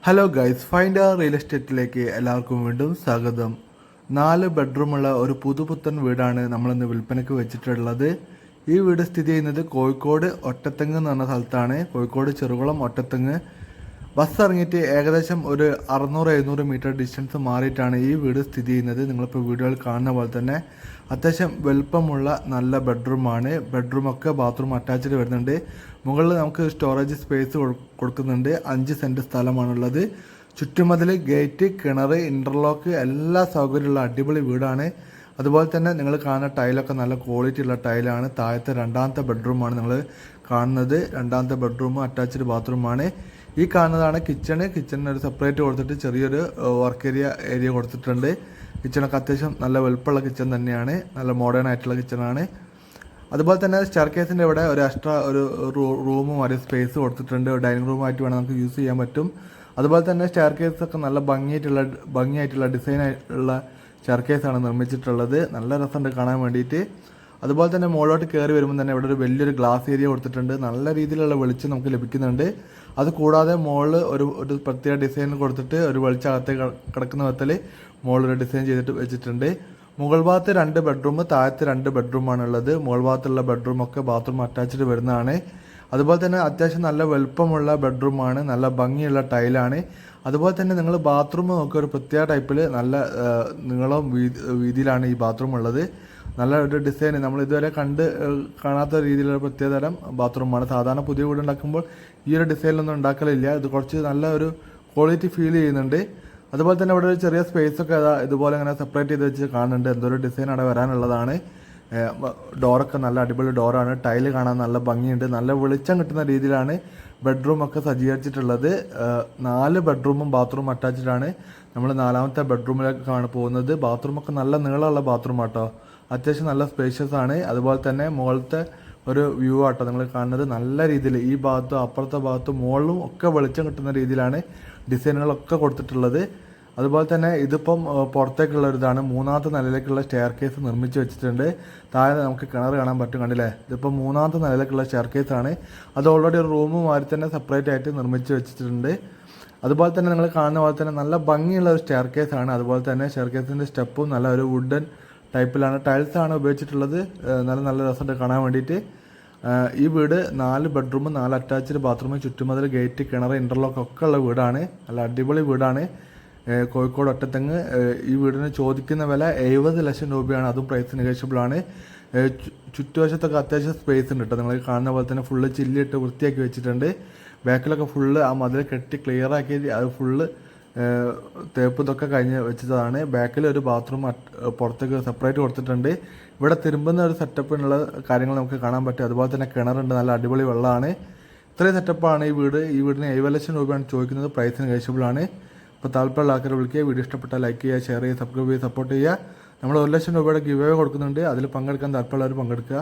Hello guys, find real എസ്റ്റേറ്റിലേക്ക് എല്ലാവർക്കും വീണ്ടും സ്വാഗതം. 4 ബെഡ്റൂമുള്ള ഒരു പുതുപുത്തൻ വീടാണ് നമ്മളിന്ന് വിൽപ്പനയ്ക്ക് വെച്ചിട്ടുള്ളത്. ഈ വീട് സ്ഥിതി ചെയ്യുന്നത് കോഴിക്കോട് ഒറ്റത്തെങ്ങ് എന്ന് പറഞ്ഞ സ്ഥലത്താണ്. കോഴിക്കോട് ചെറുകുളം ഒറ്റത്തെങ്ങ്. ബസ് ഇറങ്ങിയിട്ട് ഏകദേശം ഒരു 600-700 മീറ്റർ ഡിസ്റ്റൻസ് മാറിയിട്ടാണ് ഈ വീട് സ്ഥിതി ചെയ്യുന്നത്. നിങ്ങളിപ്പോൾ വീഡിയോയിൽ കാണുന്ന പോലെ തന്നെ അത്യാവശ്യം വലുപ്പമുള്ള നല്ല ബെഡ്റൂമാണ്. ബെഡ്റൂമൊക്കെ ബാത്റൂം അറ്റാച്ച്ഡ് വരുന്നുണ്ട്. മുകളിൽ നമുക്ക് സ്റ്റോറേജ് സ്പേസ് കൊടുക്കുന്നുണ്ട്. 5 സെൻറ്റ് സ്ഥലമാണുള്ളത്. ചുറ്റുമതിൽ, ഗേറ്റ്, കിണർ, ഇൻ്റർലോക്ക് എല്ലാ സൗകര്യമുള്ള അടിപൊളി വീടാണ്. അതുപോലെ തന്നെ നിങ്ങൾ കാണുന്ന ടൈലൊക്കെ നല്ല ക്വാളിറ്റി ഉള്ള ടൈലാണ്. താഴത്തെ രണ്ടാമത്തെ ബെഡ്റൂമാണ് നിങ്ങൾ കാണുന്നത്. രണ്ടാമത്തെ ബെഡ്റൂം അറ്റാച്ച്ഡ് ബാത്റൂമാണ്. ഈ കാണുന്നതാണ് കിച്ചണ്. കിച്ചണിന് ഒരു സെപ്പറേറ്റ് കൊടുത്തിട്ട് ചെറിയൊരു വർക്ക് ഏരിയ കൊടുത്തിട്ടുണ്ട്. കിച്ചണൊക്കെ അത്യാവശ്യം നല്ല വലുപ്പമുള്ള കിച്ചൺ തന്നെയാണ്. നല്ല മോഡേൺ ആയിട്ടുള്ള കിച്ചണാണ്. അതുപോലെ തന്നെ സ്റ്റെയർ കേസിൻ്റെ ഇവിടെ ഒരു എക്സ്ട്രാ ഒരു റൂമും ഒരു സ്പേസ് കൊടുത്തിട്ടുണ്ട്. ഡൈനിങ് റൂമായിട്ട് വേണം നമുക്ക് യൂസ് ചെയ്യാൻ പറ്റും. അതുപോലെ തന്നെ സ്റ്റെയർ കേസൊക്കെ നല്ല ഭംഗിയായിട്ടുള്ള ഡിസൈൻ ആയിട്ടുള്ള സ്റ്റെയർ കേസാണ് നിർമ്മിച്ചിട്ടുള്ളത്. നല്ല രസമുണ്ട് കാണാൻ വേണ്ടിയിട്ട്. അതുപോലെ തന്നെ മുകളിലോട്ട് കയറി വരുമ്പോൾ തന്നെ ഇവിടെ ഒരു വലിയൊരു ഗ്ലാസ് ഏരിയ കൊടുത്തിട്ടുണ്ട്. നല്ല രീതിയിലുള്ള വെളിച്ചം നമുക്ക് ലഭിക്കുന്നുണ്ട്. അത് കൂടാതെ മുകളിൽ ഒരു പ്രത്യേക ഡിസൈൻ കൊടുത്തിട്ട് ഒരു വെളിച്ചം അകത്തേക്ക് കിടക്കുന്ന വിധത്തിൽ മുകളിലൊരു ഡിസൈൻ ചെയ്തിട്ട് വെച്ചിട്ടുണ്ട്. മുകൾ ഭാഗത്ത് 2 ബെഡ്റൂം, താഴത്ത് 2 ബെഡ്റൂമാണുള്ളത്. മുകൾ ഭാഗത്തുള്ള ബെഡ്റൂമൊക്കെ ബാത്റൂം അറ്റാച്ച്ഡ് വരുന്നതാണ്. അതുപോലെ തന്നെ അത്യാവശ്യം നല്ല വലുപ്പമുള്ള ബെഡ്റൂമാണ്. നല്ല ഭംഗിയുള്ള ടൈലാണ്. അതുപോലെ തന്നെ നിങ്ങൾ ബാത്റൂം നോക്കുക, ഒരു പ്രത്യേക ടൈപ്പിൽ നല്ല നീളവും വീതിയിലാണ് ഈ ബാത്റൂം ഉള്ളത്. നല്ല ഒരു ഡിസൈൻ നമ്മൾ ഇതുവരെ കാണാത്ത രീതിയിലുള്ള പ്രത്യേകതരം ബാത്റൂമാണ്. സാധാരണ പുതിയ വീട് ഉണ്ടാക്കുമ്പോൾ ഈ ഒരു ഡിസൈനിലൊന്നും ഉണ്ടാക്കലില്ല. ഇത് കുറച്ച് നല്ല ഒരു ക്വാളിറ്റി ഫീൽ ചെയ്യുന്നുണ്ട്. അതുപോലെ തന്നെ ഇവിടെ ഒരു ചെറിയ സ്പേസൊക്കെ ഇതുപോലെ ഇങ്ങനെ സെപ്പറേറ്റ് ചെയ്ത് വെച്ച് കാണുന്നുണ്ട്. എന്തൊരു ഡിസൈൻ അവിടെ വരാനുള്ളതാണ്. ഡോറൊക്കെ നല്ല അടിപൊളി ഡോറാണ്. ടൈല് കാണാൻ നല്ല ഭംഗിയുണ്ട്. നല്ല വെളിച്ചം കിട്ടുന്ന രീതിയിലാണ് ബെഡ്റൂമൊക്കെ സജ്ജീകരിച്ചിട്ടുള്ളത്. 4 ബെഡ്റൂമും ബാത്റൂം അറ്റാച്ച്ഡ് ആണ്. നമ്മൾ 4ാമത്തെ ബെഡ്റൂമിലേക്കാണ് പോകുന്നത്. ബാത്റൂമൊക്കെ നല്ല നീളമുള്ള ബാത്റൂം ആട്ടോ. അത്യാവശ്യം നല്ല സ്പേഷ്യസ് ആണ്. അതുപോലെ തന്നെ മുകളിലത്തെ ഒരു വ്യൂ ആട്ടോ നിങ്ങൾ കാണുന്നത്. നല്ല രീതിയിൽ ഈ ഭാഗത്തും അപ്പുറത്തെ ഭാഗത്തും മുകളിലും ഒക്കെ വെളിച്ചം കിട്ടുന്ന രീതിയിലാണ് ഡിസൈനുകളൊക്കെ കൊടുത്തിട്ടുള്ളത്. അതുപോലെ തന്നെ ഇതിപ്പം പുറത്തേക്കുള്ള ഒരു ഇതാണ്. 3ാമത്തെ നിലയിലേക്കുള്ള സ്റ്റെയർ കേസ് നിർമ്മിച്ച് വെച്ചിട്ടുണ്ട്. താഴെ നമുക്ക് കിണർ കാണാൻ പറ്റും, കണ്ടില്ലേ? ഇതിപ്പോൾ 3ാമത്തെ നിലയിലേക്കുള്ള സ്റ്റെയർ കേസാണ്. അത് ഓൾറെഡി ഒരു റൂം മാറി തന്നെ സെപ്പറേറ്റ് ആയിട്ട് നിർമ്മിച്ച് വെച്ചിട്ടുണ്ട്. അതുപോലെ തന്നെ നിങ്ങൾ കാണുന്ന പോലെ തന്നെ നല്ല ഭംഗിയുള്ള ഒരു സ്റ്റെയർ കേസാണ്. അതുപോലെ തന്നെ സ്റ്റെയർ കേസിൻ്റെ സ്റ്റെപ്പും നല്ല ഒരു വുഡൻ ടൈപ്പിലാണ്. ടൈൽസാണ് ഉപയോഗിച്ചിട്ടുള്ളത്. നല്ല രസമുണ്ട് കാണാൻ വേണ്ടിയിട്ട്. ഈ വീട് 4 ബെഡ്റൂം, 4 അറ്റാച്ച്ഡ് ബാത്റൂം, ചുറ്റുമതിൽ, ഗേറ്റ്, കിണർ, ഇൻ്റർലോക്ക് ഒക്കെ ഉള്ള വീടാണ്. നല്ല അടിപൊളി വീടാണ്. കോഴിക്കോട് ഒറ്റത്തെങ്ങ്. ഈ വീടിന് ചോദിക്കുന്ന വില 70 ലക്ഷം രൂപയാണ്. അതും പ്രൈസ് നെഗോഷ്യബിളാണ്. ചുറ്റുവശത്തൊക്കെ അത്യാവശ്യം സ്പേസ് ഉണ്ട് കേട്ടോ. നിങ്ങൾ കാണുന്ന പോലെ തന്നെ ഫുള്ള് ചില്ലിട്ട് വൃത്തിയാക്കി വെച്ചിട്ടുണ്ട്. ബാക്കിലൊക്കെ ഫുള്ള് ആ മതിൽ കെട്ടി ക്ലിയർ ആക്കി അത് ഫുള്ള് തേപ്പ് ഇതൊക്കെ കഴിഞ്ഞ് വെച്ചതാണ്. ബാക്കിൽ ഒരു ബാത്റൂം പുറത്തേക്ക് സെപ്പറേറ്റ് കൊടുത്തിട്ടുണ്ട്. ഇവിടെ തിരുമ്പുന്ന ഒരു സെറ്റപ്പിനുള്ള കാര്യങ്ങൾ നമുക്ക് കാണാൻ പറ്റും. അതുപോലെ തന്നെ കിണറുണ്ട്. നല്ല അടിപൊളി വെള്ളമാണ്. ഇത്രയും സെറ്റപ്പാണ് ഈ വീട്. ഈ വീടിന് 70 ലക്ഷം രൂപയാണ് ചോദിക്കുന്നത്. പ്രൈസ് നെഗോഷ്യബിളാണ്. അപ്പോൾ താല്പര്യമുള്ള ആൾക്കാരെ വിളിക്കുക. വീഡിയോ ഇഷ്ടപ്പെട്ടാൽ ലൈക്ക് ചെയ്യുക, ഷെയർ ചെയ്യുക, സബ്സ്ക്രൈബ് ചെയ്യുക, സപ്പോർട്ട് ചെയ്യുക. നമ്മൾ 1 ലക്ഷം രൂപയുടെ ഗിവ് അവേ കൊടുക്കുന്നുണ്ട്. അതിൽ പങ്കെടുക്കാൻ താല്പര്യമുള്ളവർ പങ്കെടുക്കുക.